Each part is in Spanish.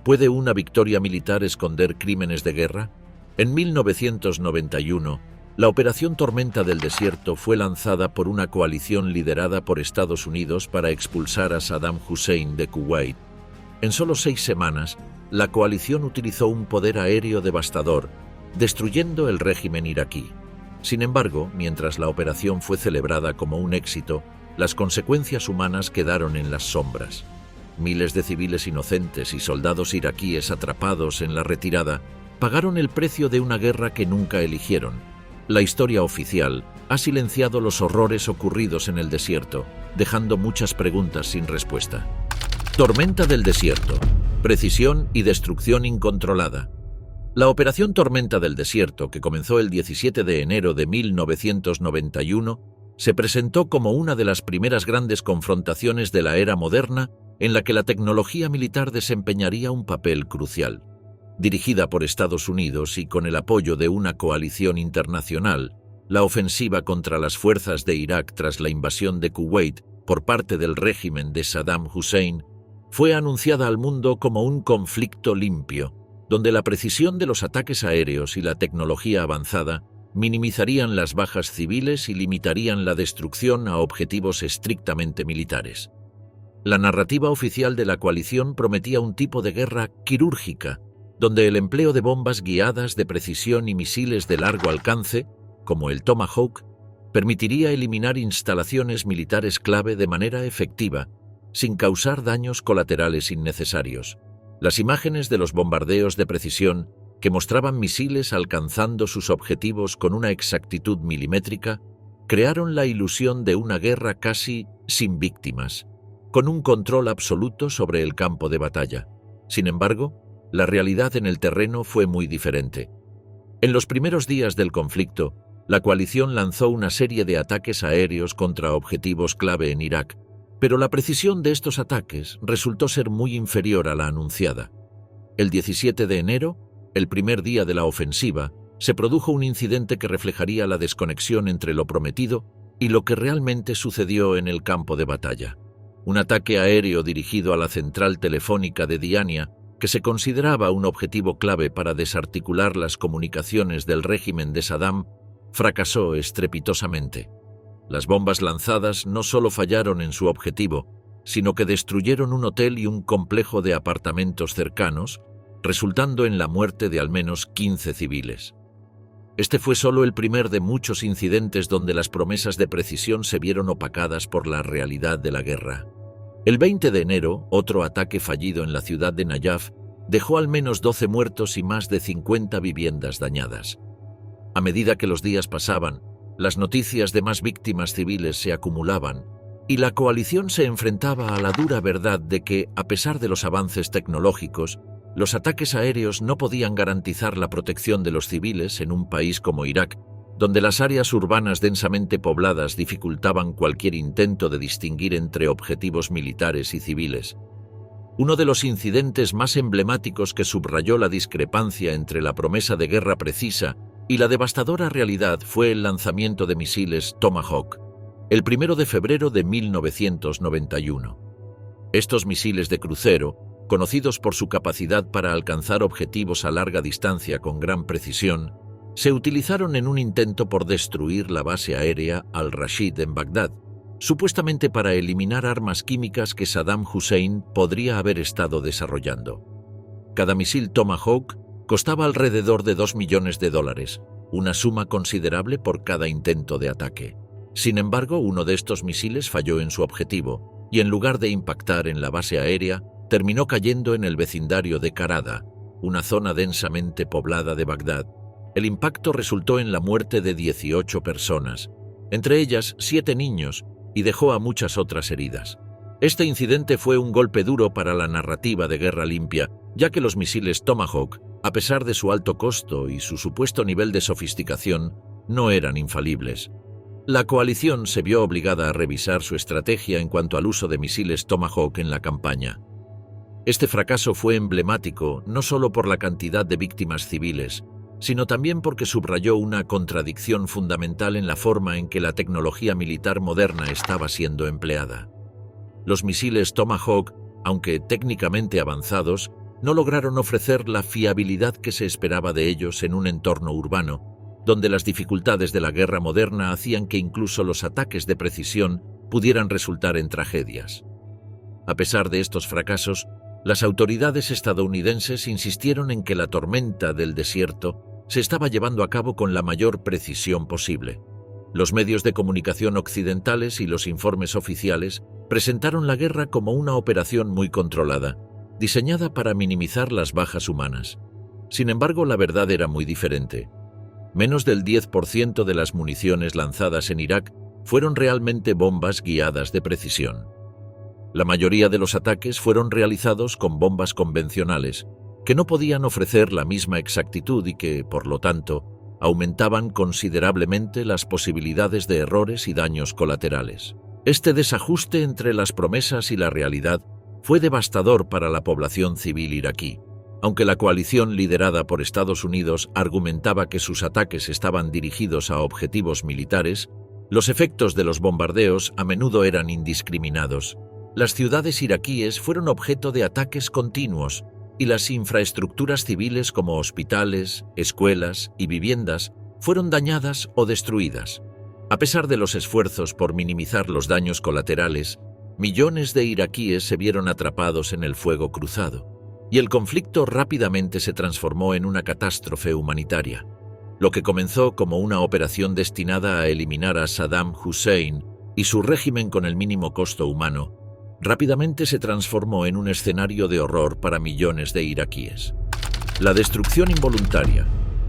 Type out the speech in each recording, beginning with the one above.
¿Puede una victoria militar esconder crímenes de guerra? En 1991, la Operación Tormenta del Desierto fue lanzada por una coalición liderada por Estados Unidos para expulsar a Saddam Hussein de Kuwait. En solo 6 semanas, la coalición utilizó un poder aéreo devastador, destruyendo el régimen iraquí. Sin embargo, mientras la operación fue celebrada como un éxito, las consecuencias humanas quedaron en las sombras. Miles de civiles inocentes y soldados iraquíes atrapados en la retirada pagaron el precio de una guerra que nunca eligieron. La historia oficial ha silenciado los horrores ocurridos en el desierto, dejando muchas preguntas sin respuesta. Tormenta del Desierto. Precisión y destrucción incontrolada. La Operación Tormenta del Desierto, que comenzó el 17 de enero de 1991, se presentó como una de las primeras grandes confrontaciones de la era moderna en la que la tecnología militar desempeñaría un papel crucial. Dirigida por Estados Unidos y con el apoyo de una coalición internacional, la ofensiva contra las fuerzas de Irak tras la invasión de Kuwait por parte del régimen de Saddam Hussein fue anunciada al mundo como un conflicto limpio, donde la precisión de los ataques aéreos y la tecnología avanzada minimizarían las bajas civiles y limitarían la destrucción a objetivos estrictamente militares. La narrativa oficial de la coalición prometía un tipo de guerra quirúrgica, donde el empleo de bombas guiadas de precisión y misiles de largo alcance, como el Tomahawk, permitiría eliminar instalaciones militares clave de manera efectiva, sin causar daños colaterales innecesarios. Las imágenes de los bombardeos de precisión, que mostraban misiles alcanzando sus objetivos con una exactitud milimétrica, crearon la ilusión de una guerra casi sin víctimas, con un control absoluto sobre el campo de batalla. Sin embargo, la realidad en el terreno fue muy diferente. En los primeros días del conflicto, la coalición lanzó una serie de ataques aéreos contra objetivos clave en Irak, pero la precisión de estos ataques resultó ser muy inferior a la anunciada. El 17 de enero, el primer día de la ofensiva, se produjo un incidente que reflejaría la desconexión entre lo prometido y lo que realmente sucedió en el campo de batalla. Un ataque aéreo dirigido a la central telefónica de Diania, que se consideraba un objetivo clave para desarticular las comunicaciones del régimen de Saddam, fracasó estrepitosamente. Las bombas lanzadas no solo fallaron en su objetivo, sino que destruyeron un hotel y un complejo de apartamentos cercanos, resultando en la muerte de al menos 15 civiles. Este fue solo el primer de muchos incidentes donde las promesas de precisión se vieron opacadas por la realidad de la guerra. El 20 de enero, otro ataque fallido en la ciudad de Nayaf dejó al menos 12 muertos y más de 50 viviendas dañadas. A medida que los días pasaban, las noticias de más víctimas civiles se acumulaban y la coalición se enfrentaba a la dura verdad de que, a pesar de los avances tecnológicos, los ataques aéreos no podían garantizar la protección de los civiles en un país como Irak, donde las áreas urbanas densamente pobladas dificultaban cualquier intento de distinguir entre objetivos militares y civiles. Uno de los incidentes más emblemáticos que subrayó la discrepancia entre la promesa de guerra precisa y la devastadora realidad fue el lanzamiento de misiles Tomahawk, el 1 de febrero de 1991. Estos misiles de crucero, conocidos por su capacidad para alcanzar objetivos a larga distancia con gran precisión, se utilizaron en un intento por destruir la base aérea Al-Rashid en Bagdad, supuestamente para eliminar armas químicas que Saddam Hussein podría haber estado desarrollando. Cada misil Tomahawk costaba alrededor de $2 millones, una suma considerable por cada intento de ataque. Sin embargo, uno de estos misiles falló en su objetivo y en lugar de impactar en la base aérea, terminó cayendo en el vecindario de Karada, una zona densamente poblada de Bagdad. El impacto resultó en la muerte de 18 personas, entre ellas 7 niños, y dejó a muchas otras heridas. Este incidente fue un golpe duro para la narrativa de guerra limpia, ya que los misiles Tomahawk, a pesar de su alto costo y su supuesto nivel de sofisticación, no eran infalibles. La coalición se vio obligada a revisar su estrategia en cuanto al uso de misiles Tomahawk en la campaña. Este fracaso fue emblemático no solo por la cantidad de víctimas civiles, sino también porque subrayó una contradicción fundamental en la forma en que la tecnología militar moderna estaba siendo empleada. Los misiles Tomahawk, aunque técnicamente avanzados, no lograron ofrecer la fiabilidad que se esperaba de ellos en un entorno urbano, donde las dificultades de la guerra moderna hacían que incluso los ataques de precisión pudieran resultar en tragedias. A pesar de estos fracasos, las autoridades estadounidenses insistieron en que la tormenta del desierto se estaba llevando a cabo con la mayor precisión posible. Los medios de comunicación occidentales y los informes oficiales presentaron la guerra como una operación muy controlada, diseñada para minimizar las bajas humanas. Sin embargo, la verdad era muy diferente. Menos del 10% de las municiones lanzadas en Irak fueron realmente bombas guiadas de precisión. La mayoría de los ataques fueron realizados con bombas convencionales, que no podían ofrecer la misma exactitud y que, por lo tanto, aumentaban considerablemente las posibilidades de errores y daños colaterales. Este desajuste entre las promesas y la realidad fue devastador para la población civil iraquí. Aunque la coalición liderada por Estados Unidos argumentaba que sus ataques estaban dirigidos a objetivos militares, los efectos de los bombardeos a menudo eran indiscriminados. Las ciudades iraquíes fueron objeto de ataques continuos y las infraestructuras civiles como hospitales, escuelas y viviendas fueron dañadas o destruidas. A pesar de los esfuerzos por minimizar los daños colaterales, millones de iraquíes se vieron atrapados en el fuego cruzado, y el conflicto rápidamente se transformó en una catástrofe humanitaria. Lo que comenzó como una operación destinada a eliminar a Saddam Hussein y su régimen con el mínimo costo humano, rápidamente se transformó en un escenario de horror para millones de iraquíes. La destrucción involuntaria,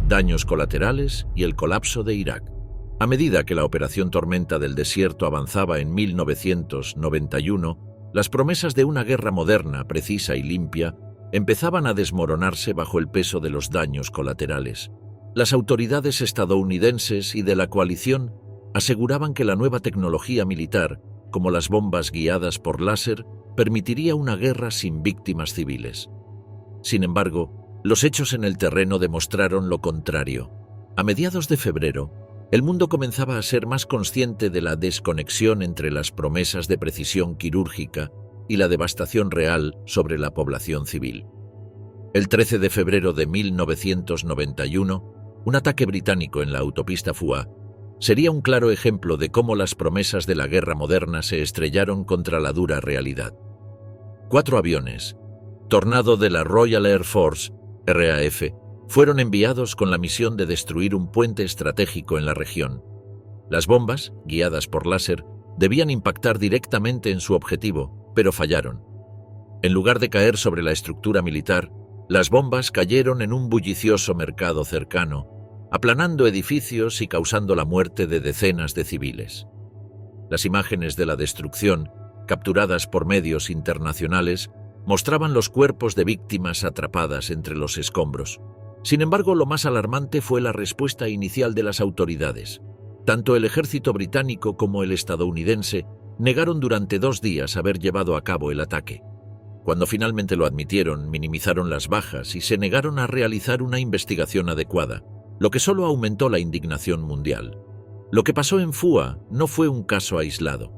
daños colaterales y el colapso de Irak. A medida que la Operación Tormenta del Desierto avanzaba en 1991, las promesas de una guerra moderna, precisa y limpia empezaban a desmoronarse bajo el peso de los daños colaterales. Las autoridades estadounidenses y de la coalición aseguraban que la nueva tecnología militar, como las bombas guiadas por láser, permitiría una guerra sin víctimas civiles. Sin embargo, los hechos en el terreno demostraron lo contrario. A mediados de febrero, el mundo comenzaba a ser más consciente de la desconexión entre las promesas de precisión quirúrgica y la devastación real sobre la población civil. El 13 de febrero de 1991, un ataque británico en la autopista Fua sería un claro ejemplo de cómo las promesas de la guerra moderna se estrellaron contra la dura realidad. 4 aviones, Tornado de la Royal Air Force, RAF, fueron enviados con la misión de destruir un puente estratégico en la región. Las bombas, guiadas por láser, debían impactar directamente en su objetivo, pero fallaron. En lugar de caer sobre la estructura militar, las bombas cayeron en un bullicioso mercado cercano, aplanando edificios y causando la muerte de decenas de civiles. Las imágenes de la destrucción, capturadas por medios internacionales, mostraban los cuerpos de víctimas atrapadas entre los escombros. Sin embargo, lo más alarmante fue la respuesta inicial de las autoridades. Tanto el ejército británico como el estadounidense negaron durante 2 días haber llevado a cabo el ataque. Cuando finalmente lo admitieron, minimizaron las bajas y se negaron a realizar una investigación adecuada, lo que solo aumentó la indignación mundial. Lo que pasó en Fua no fue un caso aislado.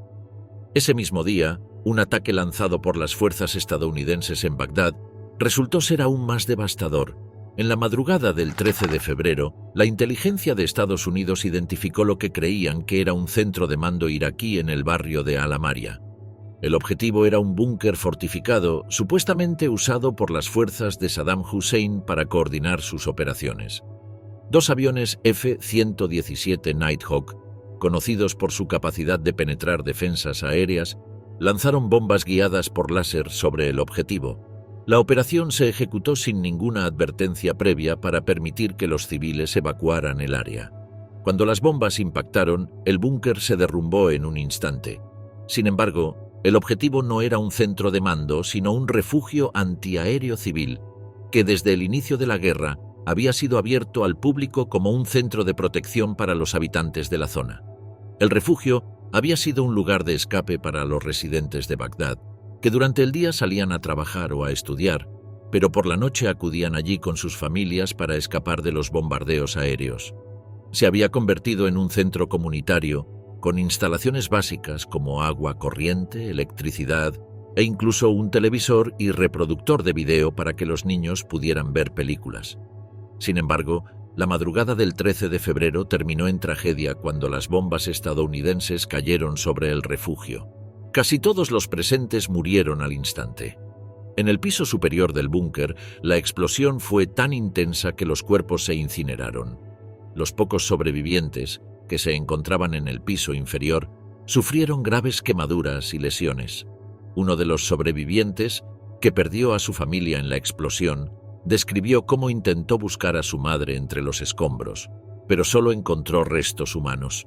Ese mismo día, un ataque lanzado por las fuerzas estadounidenses en Bagdad resultó ser aún más devastador. En la madrugada del 13 de febrero, la inteligencia de Estados Unidos identificó lo que creían que era un centro de mando iraquí en el barrio de Al-Amaria. El objetivo era un búnker fortificado, supuestamente usado por las fuerzas de Saddam Hussein para coordinar sus operaciones. 2 aviones F-117 Nighthawk, conocidos por su capacidad de penetrar defensas aéreas, lanzaron bombas guiadas por láser sobre el objetivo. La operación se ejecutó sin ninguna advertencia previa para permitir que los civiles evacuaran el área. Cuando las bombas impactaron, el búnker se derrumbó en un instante. Sin embargo, el objetivo no era un centro de mando, sino un refugio antiaéreo civil, que desde el inicio de la guerra había sido abierto al público como un centro de protección para los habitantes de la zona. El refugio había sido un lugar de escape para los residentes de Bagdad, que durante el día salían a trabajar o a estudiar, pero por la noche acudían allí con sus familias para escapar de los bombardeos aéreos. Se había convertido en un centro comunitario, con instalaciones básicas como agua corriente, electricidad, e incluso un televisor y reproductor de video para que los niños pudieran ver películas. Sin embargo, la madrugada del 13 de febrero terminó en tragedia cuando las bombas estadounidenses cayeron sobre el refugio. Casi todos los presentes murieron al instante. En el piso superior del búnker, la explosión fue tan intensa que los cuerpos se incineraron. Los pocos sobrevivientes, que se encontraban en el piso inferior, sufrieron graves quemaduras y lesiones. Uno de los sobrevivientes, que perdió a su familia en la explosión, describió cómo intentó buscar a su madre entre los escombros, pero solo encontró restos humanos.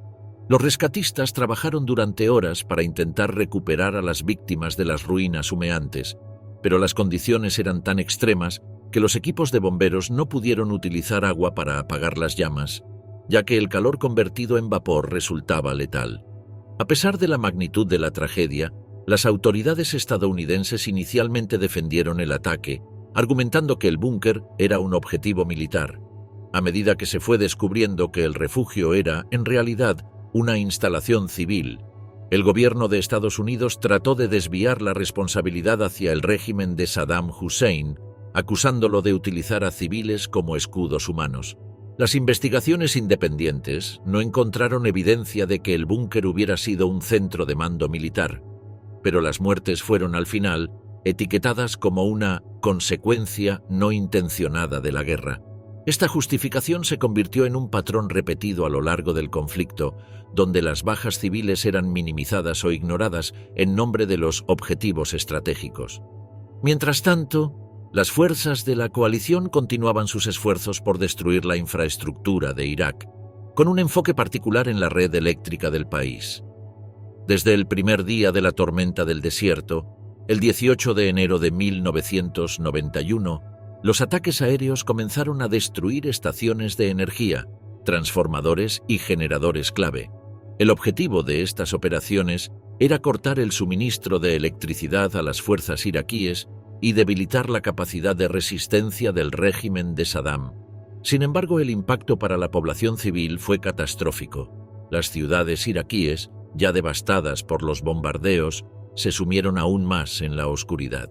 Los rescatistas trabajaron durante horas para intentar recuperar a las víctimas de las ruinas humeantes, pero las condiciones eran tan extremas que los equipos de bomberos no pudieron utilizar agua para apagar las llamas, ya que el calor convertido en vapor resultaba letal. A pesar de la magnitud de la tragedia, las autoridades estadounidenses inicialmente defendieron el ataque, argumentando que el búnker era un objetivo militar. A medida que se fue descubriendo que el refugio era, en realidad, una instalación civil, el gobierno de Estados Unidos trató de desviar la responsabilidad hacia el régimen de Saddam Hussein, acusándolo de utilizar a civiles como escudos humanos. Las investigaciones independientes no encontraron evidencia de que el búnker hubiera sido un centro de mando militar, pero las muertes fueron al final etiquetadas como una consecuencia no intencionada de la guerra. Esta justificación se convirtió en un patrón repetido a lo largo del conflicto, donde las bajas civiles eran minimizadas o ignoradas en nombre de los objetivos estratégicos. Mientras tanto, las fuerzas de la coalición continuaban sus esfuerzos por destruir la infraestructura de Irak, con un enfoque particular en la red eléctrica del país. Desde el primer día de la tormenta del desierto, el 18 de enero de 1991, los ataques aéreos comenzaron a destruir estaciones de energía, transformadores y generadores clave. El objetivo de estas operaciones era cortar el suministro de electricidad a las fuerzas iraquíes y debilitar la capacidad de resistencia del régimen de Saddam. Sin embargo, el impacto para la población civil fue catastrófico. Las ciudades iraquíes, ya devastadas por los bombardeos, se sumieron aún más en la oscuridad.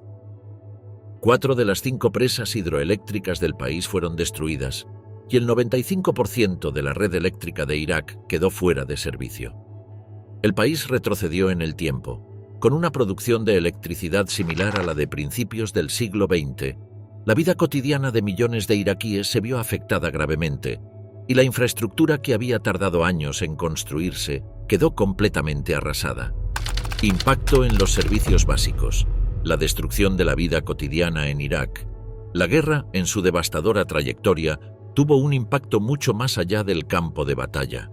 4 de las 5 presas hidroeléctricas del país fueron destruidas y el 95% de la red eléctrica de Irak quedó fuera de servicio. El país retrocedió en el tiempo. Con una producción de electricidad similar a la de principios del siglo XX, la vida cotidiana de millones de iraquíes se vio afectada gravemente y la infraestructura que había tardado años en construirse quedó completamente arrasada. Impacto en los servicios básicos. La destrucción de la vida cotidiana en Irak. La guerra, en su devastadora trayectoria, tuvo un impacto mucho más allá del campo de batalla.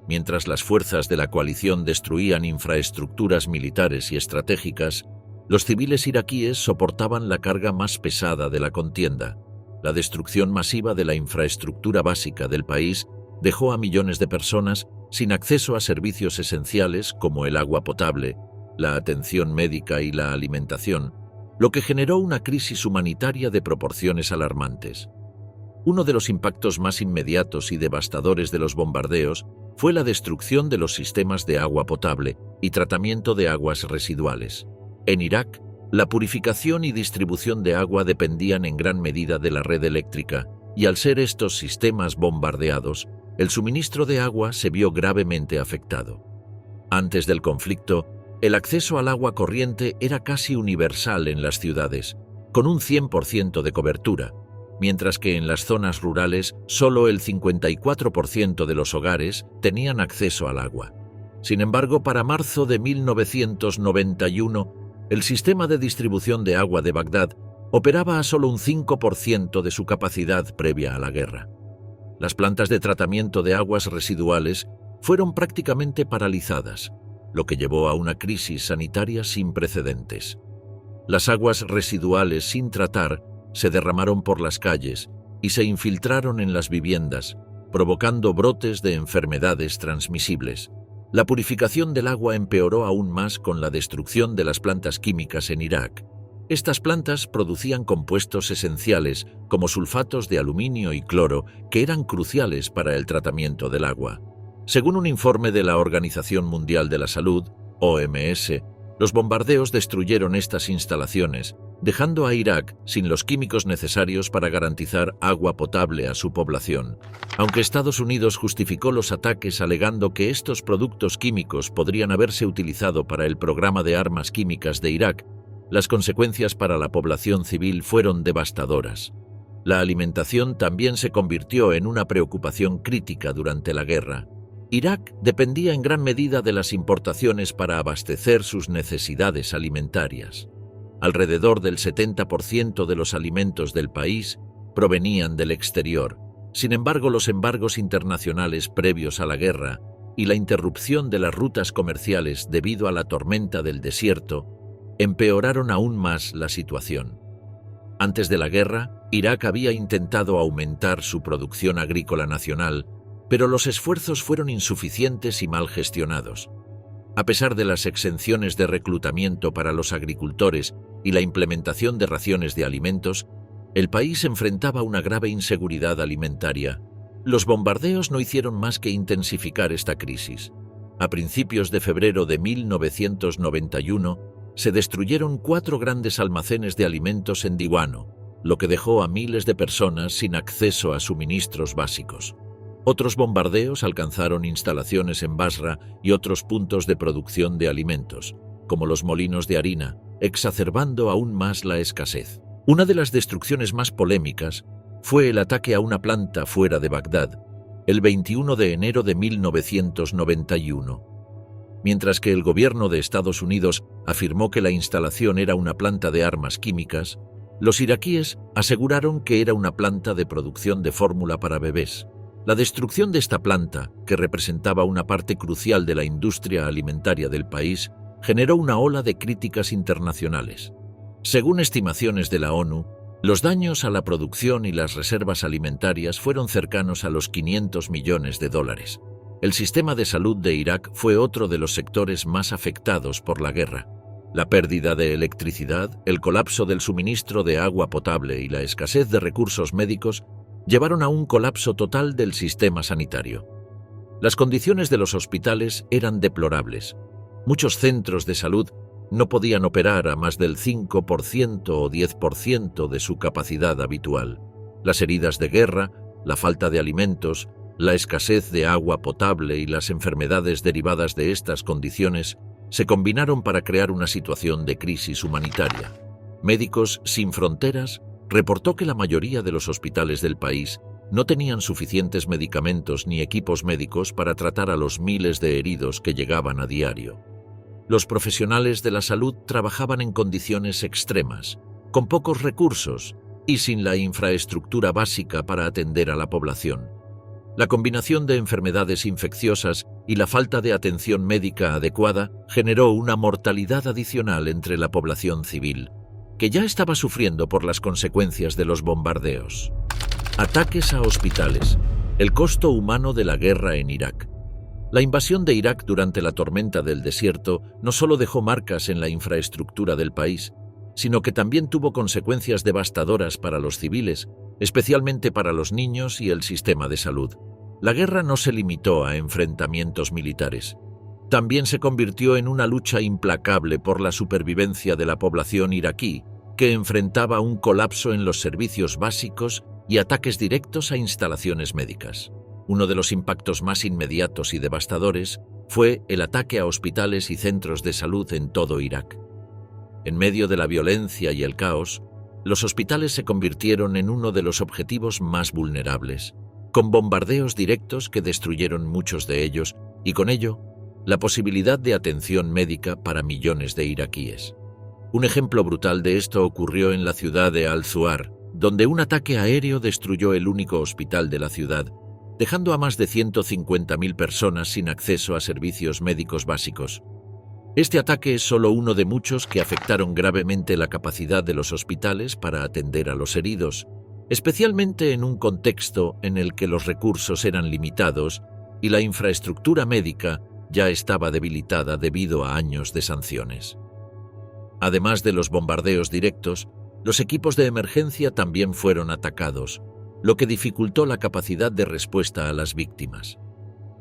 Mientras las fuerzas de la coalición destruían infraestructuras militares y estratégicas, los civiles iraquíes soportaban la carga más pesada de la contienda. La destrucción masiva de la infraestructura básica del país dejó a millones de personas sin acceso a servicios esenciales como el agua potable, la atención médica y la alimentación, lo que generó una crisis humanitaria de proporciones alarmantes. Uno de los impactos más inmediatos y devastadores de los bombardeos fue la destrucción de los sistemas de agua potable y tratamiento de aguas residuales. En Irak, la purificación y distribución de agua dependían en gran medida de la red eléctrica, y al ser estos sistemas bombardeados, el suministro de agua se vio gravemente afectado. Antes del conflicto, el acceso al agua corriente era casi universal en las ciudades, con un 100% de cobertura, mientras que en las zonas rurales solo el 54% de los hogares tenían acceso al agua. Sin embargo, para marzo de 1991, el sistema de distribución de agua de Bagdad operaba a solo un 5% de su capacidad previa a la guerra. Las plantas de tratamiento de aguas residuales fueron prácticamente paralizadas, lo que llevó a una crisis sanitaria sin precedentes. Las aguas residuales sin tratar se derramaron por las calles y se infiltraron en las viviendas, provocando brotes de enfermedades transmisibles. La purificación del agua empeoró aún más con la destrucción de las plantas químicas en Irak. Estas plantas producían compuestos esenciales como sulfatos de aluminio y cloro que eran cruciales para el tratamiento del agua. Según un informe de la Organización Mundial de la Salud, OMS, Los bombardeos destruyeron estas instalaciones, dejando a Irak sin los químicos necesarios para garantizar agua potable a su población. Aunque Estados Unidos justificó los ataques alegando que estos productos químicos podrían haberse utilizado para el programa de armas químicas de Irak, las consecuencias para la población civil fueron devastadoras. La alimentación también se convirtió en una preocupación crítica durante la guerra. Irak dependía en gran medida de las importaciones para abastecer sus necesidades alimentarias. Alrededor del 70% de los alimentos del país provenían del exterior. Sin embargo, los embargos internacionales previos a la guerra y la interrupción de las rutas comerciales debido a la tormenta del desierto empeoraron aún más la situación. Antes de la guerra, Irak había intentado aumentar su producción agrícola nacional, pero los esfuerzos fueron insuficientes y mal gestionados. A pesar de las exenciones de reclutamiento para los agricultores y la implementación de raciones de alimentos, el país enfrentaba una grave inseguridad alimentaria. Los bombardeos no hicieron más que intensificar esta crisis. A principios de febrero de 1991, se destruyeron 4 grandes almacenes de alimentos en Diwana, lo que dejó a miles de personas sin acceso a suministros básicos. Otros bombardeos alcanzaron instalaciones en Basra y otros puntos de producción de alimentos, como los molinos de harina, exacerbando aún más la escasez. Una de las destrucciones más polémicas fue el ataque a una planta fuera de Bagdad, el 21 de enero de 1991. Mientras que el gobierno de Estados Unidos afirmó que la instalación era una planta de armas químicas, los iraquíes aseguraron que era una planta de producción de fórmula para bebés. La destrucción de esta planta, que representaba una parte crucial de la industria alimentaria del país, generó una ola de críticas internacionales. Según estimaciones de la ONU, los daños a la producción y las reservas alimentarias fueron cercanos a los 500 millones de dólares. El sistema de salud de Irak fue otro de los sectores más afectados por la guerra. La pérdida de electricidad, el colapso del suministro de agua potable y la escasez de recursos médicos llevaron a un colapso total del sistema sanitario. Las condiciones de los hospitales eran deplorables. Muchos centros de salud no podían operar a más del 5% o 10% de su capacidad habitual. Las heridas de guerra, la falta de alimentos, la escasez de agua potable y las enfermedades derivadas de estas condiciones se combinaron para crear una situación de crisis humanitaria. Médicos Sin Fronteras reportó que la mayoría de los hospitales del país no tenían suficientes medicamentos ni equipos médicos para tratar a los miles de heridos que llegaban a diario. Los profesionales de la salud trabajaban en condiciones extremas, con pocos recursos y sin la infraestructura básica para atender a la población. La combinación de enfermedades infecciosas y la falta de atención médica adecuada generó una mortalidad adicional entre la población civil, que ya estaba sufriendo por las consecuencias de los bombardeos. Ataques a hospitales. El costo humano de la guerra en Irak. La invasión de Irak durante la tormenta del desierto no solo dejó marcas en la infraestructura del país, sino que también tuvo consecuencias devastadoras para los civiles, especialmente para los niños y el sistema de salud. La guerra no se limitó a enfrentamientos militares. También se convirtió en una lucha implacable por la supervivencia de la población iraquí, que enfrentaba un colapso en los servicios básicos y ataques directos a instalaciones médicas. Uno de los impactos más inmediatos y devastadores fue el ataque a hospitales y centros de salud en todo Irak. En medio de la violencia y el caos, los hospitales se convirtieron en uno de los objetivos más vulnerables, con bombardeos directos que destruyeron muchos de ellos y con ello, la posibilidad de atención médica para millones de iraquíes. Un ejemplo brutal de esto ocurrió en la ciudad de Al-Zuar, donde un ataque aéreo destruyó el único hospital de la ciudad, dejando a más de 150.000 personas sin acceso a servicios médicos básicos. Este ataque es solo uno de muchos que afectaron gravemente la capacidad de los hospitales para atender a los heridos, especialmente en un contexto en el que los recursos eran limitados y la infraestructura médica ya estaba debilitada debido a años de sanciones. Además de los bombardeos directos, los equipos de emergencia también fueron atacados, lo que dificultó la capacidad de respuesta a las víctimas.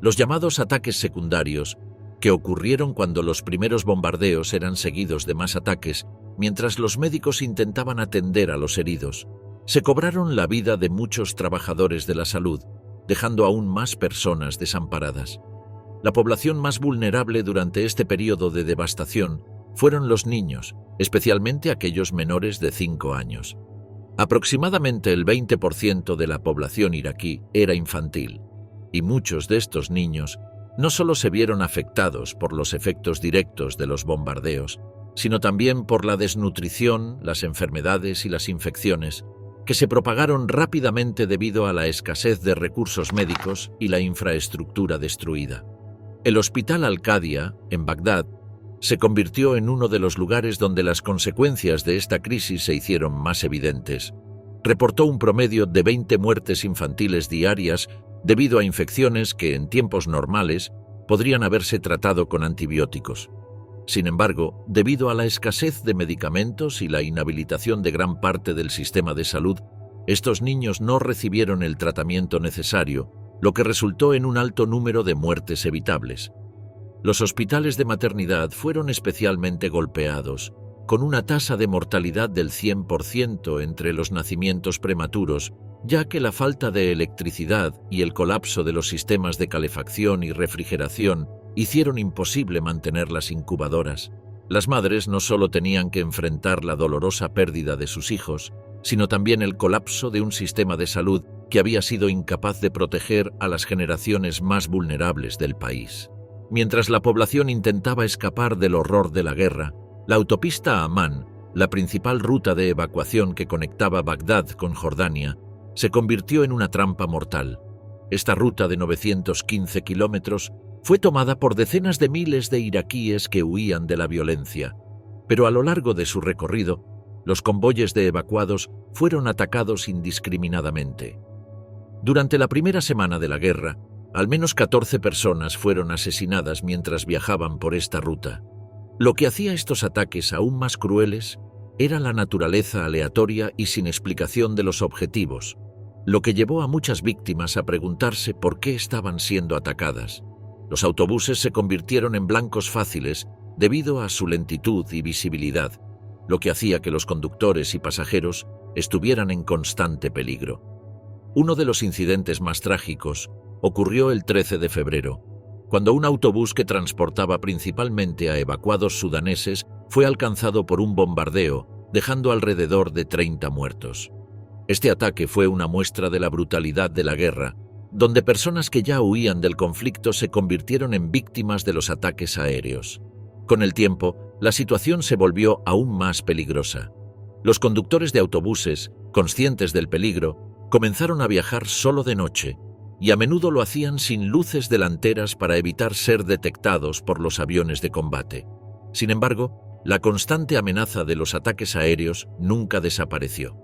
Los llamados ataques secundarios que ocurrieron cuando los primeros bombardeos eran seguidos de más ataques, mientras los médicos intentaban atender a los heridos. Se cobraron la vida de muchos trabajadores de la salud, dejando aún más personas desamparadas. La población más vulnerable durante este periodo de devastación fueron los niños, especialmente aquellos menores de 5 años. Aproximadamente el 20% de la población iraquí era infantil, y muchos de estos niños no solo se vieron afectados por los efectos directos de los bombardeos, sino también por la desnutrición, las enfermedades y las infecciones, que se propagaron rápidamente debido a la escasez de recursos médicos y la infraestructura destruida. El Hospital Al-Qadia, en Bagdad, se convirtió en uno de los lugares donde las consecuencias de esta crisis se hicieron más evidentes. Reportó un promedio de 20 muertes infantiles diarias debido a infecciones que, en tiempos normales, podrían haberse tratado con antibióticos. Sin embargo, debido a la escasez de medicamentos y la inhabilitación de gran parte del sistema de salud, estos niños no recibieron el tratamiento necesario, lo que resultó en un alto número de muertes evitables. Los hospitales de maternidad fueron especialmente golpeados, con una tasa de mortalidad del 100% entre los nacimientos prematuros, ya que la falta de electricidad y el colapso de los sistemas de calefacción y refrigeración hicieron imposible mantener las incubadoras. Las madres no solo tenían que enfrentar la dolorosa pérdida de sus hijos, sino también el colapso de un sistema de salud que había sido incapaz de proteger a las generaciones más vulnerables del país. Mientras la población intentaba escapar del horror de la guerra, la autopista Amán, la principal ruta de evacuación que conectaba Bagdad con Jordania, se convirtió en una trampa mortal. Esta ruta de 915 kilómetros fue tomada por decenas de miles de iraquíes que huían de la violencia, pero a lo largo de su recorrido, los convoyes de evacuados fueron atacados indiscriminadamente. Durante la primera semana de la guerra, al menos 14 personas fueron asesinadas mientras viajaban por esta ruta. Lo que hacía estos ataques aún más crueles era la naturaleza aleatoria y sin explicación de los objetivos, lo que llevó a muchas víctimas a preguntarse por qué estaban siendo atacadas. Los autobuses se convirtieron en blancos fáciles debido a su lentitud y visibilidad, lo que hacía que los conductores y pasajeros estuvieran en constante peligro. Uno de los incidentes más trágicos ocurrió el 13 de febrero, cuando un autobús que transportaba principalmente a evacuados sudaneses fue alcanzado por un bombardeo, dejando alrededor de 30 muertos. Este ataque fue una muestra de la brutalidad de la guerra, donde personas que ya huían del conflicto se convirtieron en víctimas de los ataques aéreos. Con el tiempo, la situación se volvió aún más peligrosa. Los conductores de autobuses, conscientes del peligro, comenzaron a viajar solo de noche, y a menudo lo hacían sin luces delanteras para evitar ser detectados por los aviones de combate. Sin embargo, la constante amenaza de los ataques aéreos nunca desapareció.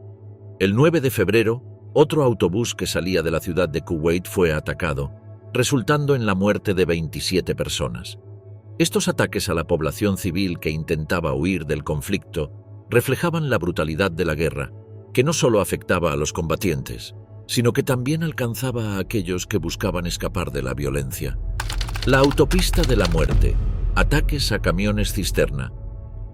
El 9 de febrero, otro autobús que salía de la ciudad de Kuwait fue atacado, resultando en la muerte de 27 personas. Estos ataques a la población civil que intentaba huir del conflicto reflejaban la brutalidad de la guerra, que no solo afectaba a los combatientes, sino que también alcanzaba a aquellos que buscaban escapar de la violencia. La autopista de la muerte, ataques a camiones cisterna.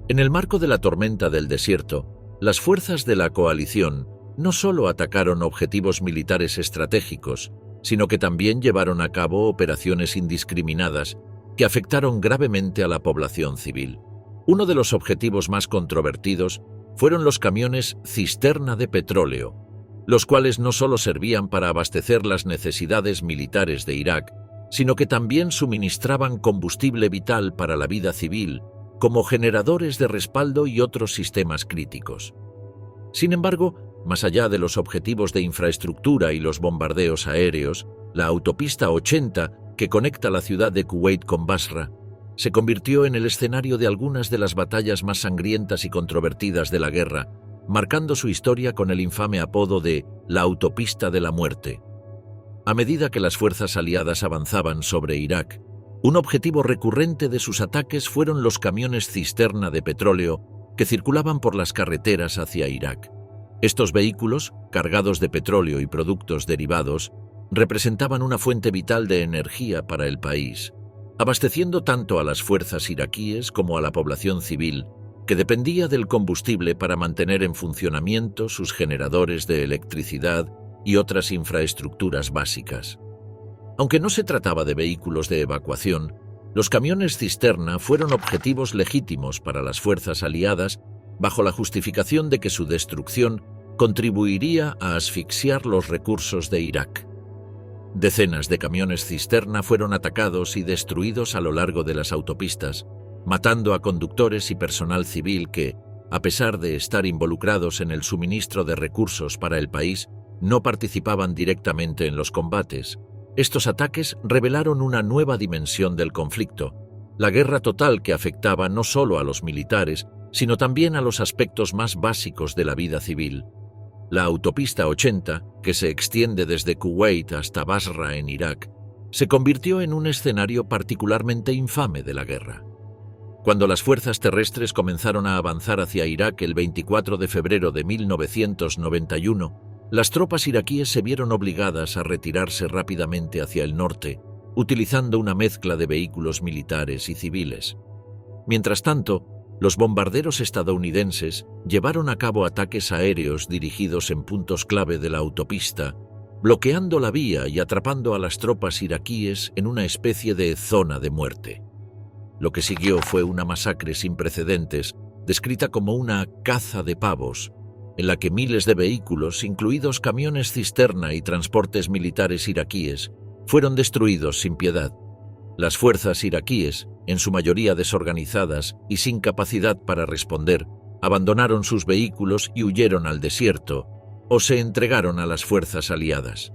En el marco de la tormenta del desierto, las fuerzas de la coalición no solo atacaron objetivos militares estratégicos, sino que también llevaron a cabo operaciones indiscriminadas que afectaron gravemente a la población civil. Uno de los objetivos más controvertidos fueron los camiones cisterna de petróleo, los cuales no solo servían para abastecer las necesidades militares de Irak, sino que también suministraban combustible vital para la vida civil, como generadores de respaldo y otros sistemas críticos. Sin embargo, más allá de los objetivos de infraestructura y los bombardeos aéreos, la autopista 80, que conecta la ciudad de Kuwait con Basra, se convirtió en el escenario de algunas de las batallas más sangrientas y controvertidas de la guerra, marcando su historia con el infame apodo de la autopista de la muerte. A medida que las fuerzas aliadas avanzaban sobre Irak, un objetivo recurrente de sus ataques fueron los camiones cisterna de petróleo que circulaban por las carreteras hacia Irak. Estos vehículos, cargados de petróleo y productos derivados, representaban una fuente vital de energía para el país. abasteciendo tanto a las fuerzas iraquíes como a la población civil, que dependía del combustible para mantener en funcionamiento sus generadores de electricidad y otras infraestructuras básicas. Aunque no se trataba de vehículos de evacuación, los camiones cisterna fueron objetivos legítimos para las fuerzas aliadas bajo la justificación de que su destrucción contribuiría a asfixiar los recursos de Irak. Decenas de camiones cisterna fueron atacados y destruidos a lo largo de las autopistas, matando a conductores y personal civil que, a pesar de estar involucrados en el suministro de recursos para el país, no participaban directamente en los combates. Estos ataques revelaron una nueva dimensión del conflicto, la guerra total que afectaba no solo a los militares, sino también a los aspectos más básicos de la vida civil. La autopista 80, que se extiende desde Kuwait hasta Basra en Irak, se convirtió en un escenario particularmente infame de la guerra. Cuando las fuerzas terrestres comenzaron a avanzar hacia Irak el 24 de febrero de 1991, las tropas iraquíes se vieron obligadas a retirarse rápidamente hacia el norte, utilizando una mezcla de vehículos militares y civiles. Mientras tanto, los bombarderos estadounidenses llevaron a cabo ataques aéreos dirigidos en puntos clave de la autopista, bloqueando la vía y atrapando a las tropas iraquíes en una especie de zona de muerte. Lo que siguió fue una masacre sin precedentes, descrita como una caza de pavos, en la que miles de vehículos, incluidos camiones cisterna y transportes militares iraquíes, fueron destruidos sin piedad. Las fuerzas iraquíes, en su mayoría desorganizadas y sin capacidad para responder, abandonaron sus vehículos y huyeron al desierto, o se entregaron a las fuerzas aliadas.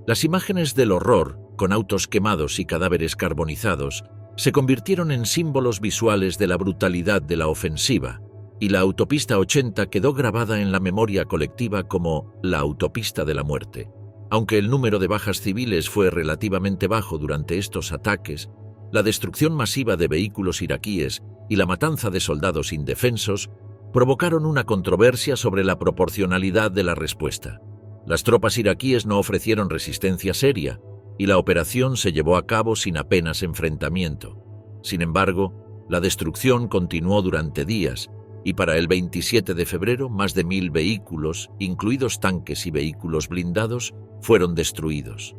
Las imágenes del horror, con autos quemados y cadáveres carbonizados, se convirtieron en símbolos visuales de la brutalidad de la ofensiva, y la autopista 80 quedó grabada en la memoria colectiva como la autopista de la muerte. Aunque el número de bajas civiles fue relativamente bajo durante estos ataques, la destrucción masiva de vehículos iraquíes y la matanza de soldados indefensos provocaron una controversia sobre la proporcionalidad de la respuesta. Las tropas iraquíes no ofrecieron resistencia seria, y la operación se llevó a cabo sin apenas enfrentamiento. Sin embargo, la destrucción continuó durante días, y para el 27 de febrero más de 1000 vehículos, incluidos tanques y vehículos blindados, fueron destruidos.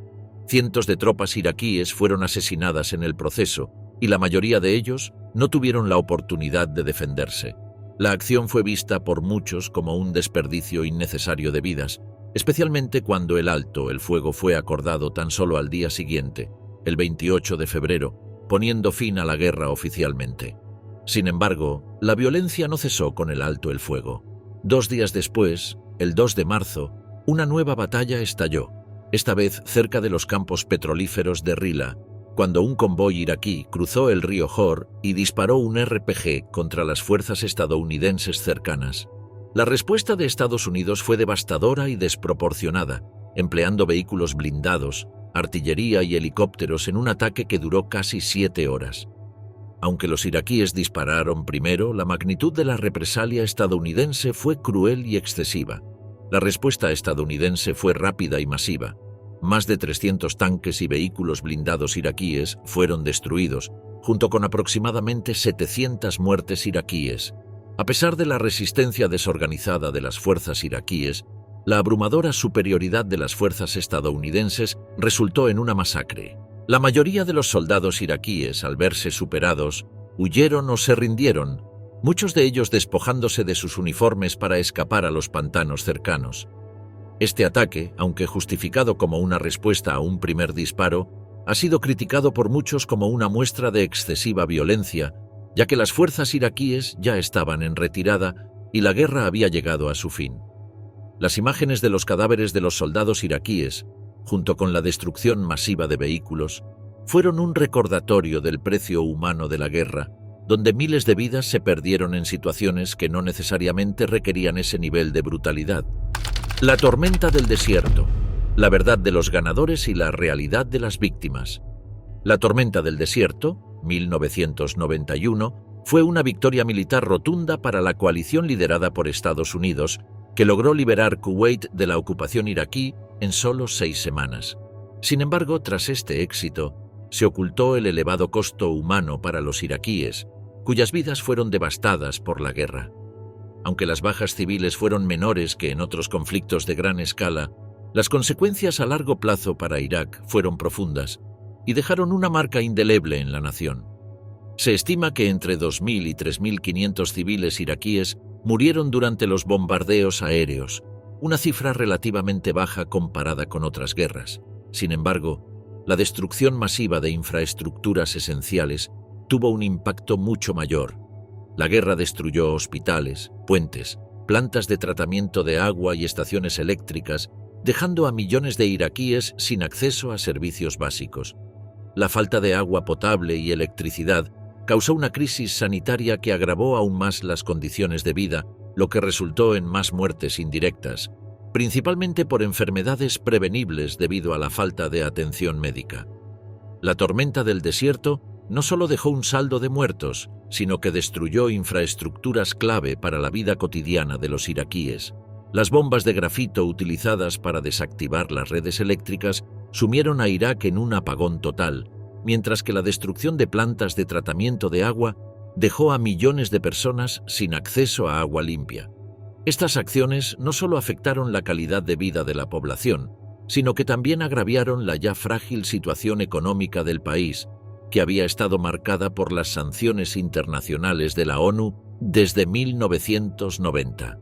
Cientos de tropas iraquíes fueron asesinadas en el proceso, y la mayoría de ellos no tuvieron la oportunidad de defenderse. La acción fue vista por muchos como un desperdicio innecesario de vidas, especialmente cuando el alto el fuego fue acordado tan solo al día siguiente, el 28 de febrero, poniendo fin a la guerra oficialmente. Sin embargo, la violencia no cesó con el alto el fuego. 2 días después, el 2 de marzo, una nueva batalla estalló, esta vez cerca de los campos petrolíferos de Rila, cuando un convoy iraquí cruzó el río Jor y disparó un RPG contra las fuerzas estadounidenses cercanas. La respuesta de Estados Unidos fue devastadora y desproporcionada, empleando vehículos blindados, artillería y helicópteros en un ataque que duró casi 7 horas. Aunque los iraquíes dispararon primero, la magnitud de la represalia estadounidense fue cruel y excesiva. La respuesta estadounidense fue rápida y masiva. Más de 300 tanques y vehículos blindados iraquíes fueron destruidos, junto con aproximadamente 700 muertes iraquíes. A pesar de la resistencia desorganizada de las fuerzas iraquíes, la abrumadora superioridad de las fuerzas estadounidenses resultó en una masacre. La mayoría de los soldados iraquíes, al verse superados, huyeron o se rindieron, muchos de ellos despojándose de sus uniformes para escapar a los pantanos cercanos. Este ataque, aunque justificado como una respuesta a un primer disparo, ha sido criticado por muchos como una muestra de excesiva violencia, ya que las fuerzas iraquíes ya estaban en retirada y la guerra había llegado a su fin. Las imágenes de los cadáveres de los soldados iraquíes, junto con la destrucción masiva de vehículos, fueron un recordatorio del precio humano de la guerra, donde miles de vidas se perdieron en situaciones que no necesariamente requerían ese nivel de brutalidad. La tormenta del desierto, la verdad de los ganadores y la realidad de las víctimas. La tormenta del desierto, 1991, fue una victoria militar rotunda para la coalición liderada por Estados Unidos, que logró liberar Kuwait de la ocupación iraquí en solo 6 semanas. Sin embargo, tras este éxito, se ocultó el elevado costo humano para los iraquíes, cuyas vidas fueron devastadas por la guerra. Aunque las bajas civiles fueron menores que en otros conflictos de gran escala, las consecuencias a largo plazo para Irak fueron profundas y dejaron una marca indeleble en la nación. Se estima que entre 2.000 y 3.500 civiles iraquíes murieron durante los bombardeos aéreos, una cifra relativamente baja comparada con otras guerras. Sin embargo, la destrucción masiva de infraestructuras esenciales tuvo un impacto mucho mayor. La guerra destruyó hospitales, puentes, plantas de tratamiento de agua y estaciones eléctricas, dejando a millones de iraquíes sin acceso a servicios básicos. La falta de agua potable y electricidad causó una crisis sanitaria que agravó aún más las condiciones de vida, lo que resultó en más muertes indirectas, principalmente por enfermedades prevenibles debido a la falta de atención médica. La tormenta del desierto no solo dejó un saldo de muertos, sino que destruyó infraestructuras clave para la vida cotidiana de los iraquíes. Las bombas de grafito utilizadas para desactivar las redes eléctricas sumieron a Irak en un apagón total, mientras que la destrucción de plantas de tratamiento de agua dejó a millones de personas sin acceso a agua limpia. Estas acciones no solo afectaron la calidad de vida de la población, sino que también agraviaron la ya frágil situación económica del país, que había estado marcada por las sanciones internacionales de la ONU desde 1990.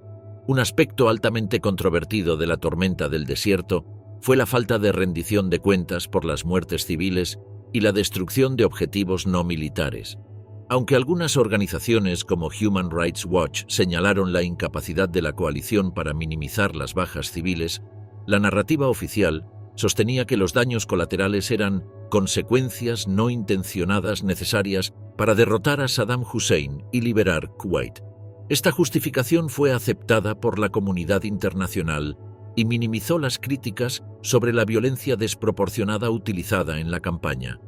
Un aspecto altamente controvertido de la tormenta del desierto fue la falta de rendición de cuentas por las muertes civiles y la destrucción de objetivos no militares. Aunque algunas organizaciones como Human Rights Watch señalaron la incapacidad de la coalición para minimizar las bajas civiles, la narrativa oficial sostenía que los daños colaterales eran consecuencias no intencionadas necesarias para derrotar a Saddam Hussein y liberar Kuwait. Esta justificación fue aceptada por la comunidad internacional y minimizó las críticas sobre la violencia desproporcionada utilizada en la campaña.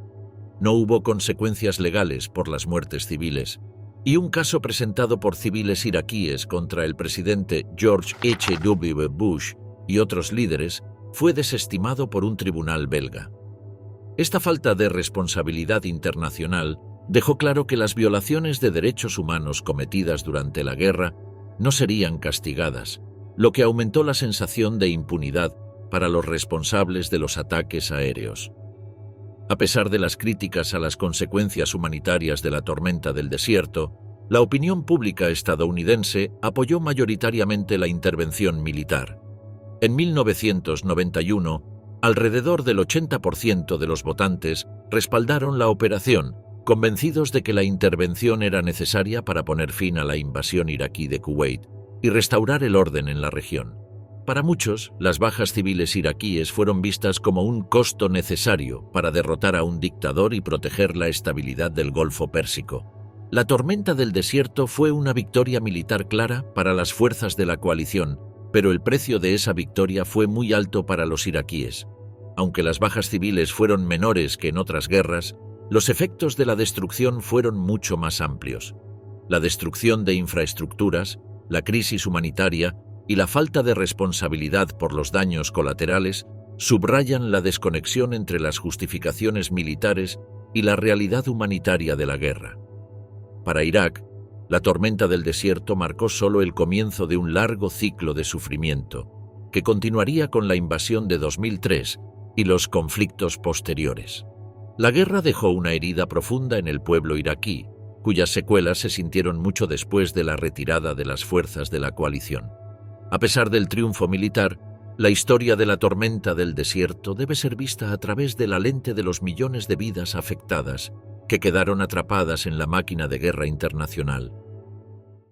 No hubo consecuencias legales por las muertes civiles, y un caso presentado por civiles iraquíes contra el presidente George H.W. Bush y otros líderes fue desestimado por un tribunal belga. Esta falta de responsabilidad internacional dejó claro que las violaciones de derechos humanos cometidas durante la guerra no serían castigadas, lo que aumentó la sensación de impunidad para los responsables de los ataques aéreos. A pesar de las críticas a las consecuencias humanitarias de la tormenta del desierto, la opinión pública estadounidense apoyó mayoritariamente la intervención militar. En 1991, alrededor del 80% de los votantes respaldaron la operación, convencidos de que la intervención era necesaria para poner fin a la invasión iraquí de Kuwait y restaurar el orden en la región. Para muchos, las bajas civiles iraquíes fueron vistas como un costo necesario para derrotar a un dictador y proteger la estabilidad del Golfo Pérsico. La tormenta del desierto fue una victoria militar clara para las fuerzas de la coalición, pero el precio de esa victoria fue muy alto para los iraquíes. Aunque las bajas civiles fueron menores que en otras guerras, los efectos de la destrucción fueron mucho más amplios. La destrucción de infraestructuras, la crisis humanitaria y la falta de responsabilidad por los daños colaterales subrayan la desconexión entre las justificaciones militares y la realidad humanitaria de la guerra. Para Irak, la tormenta del desierto marcó solo el comienzo de un largo ciclo de sufrimiento, que continuaría con la invasión de 2003 y los conflictos posteriores. La guerra dejó una herida profunda en el pueblo iraquí, cuyas secuelas se sintieron mucho después de la retirada de las fuerzas de la coalición. A pesar del triunfo militar, la historia de la tormenta del desierto debe ser vista a través de la lente de los millones de vidas afectadas que quedaron atrapadas en la máquina de guerra internacional.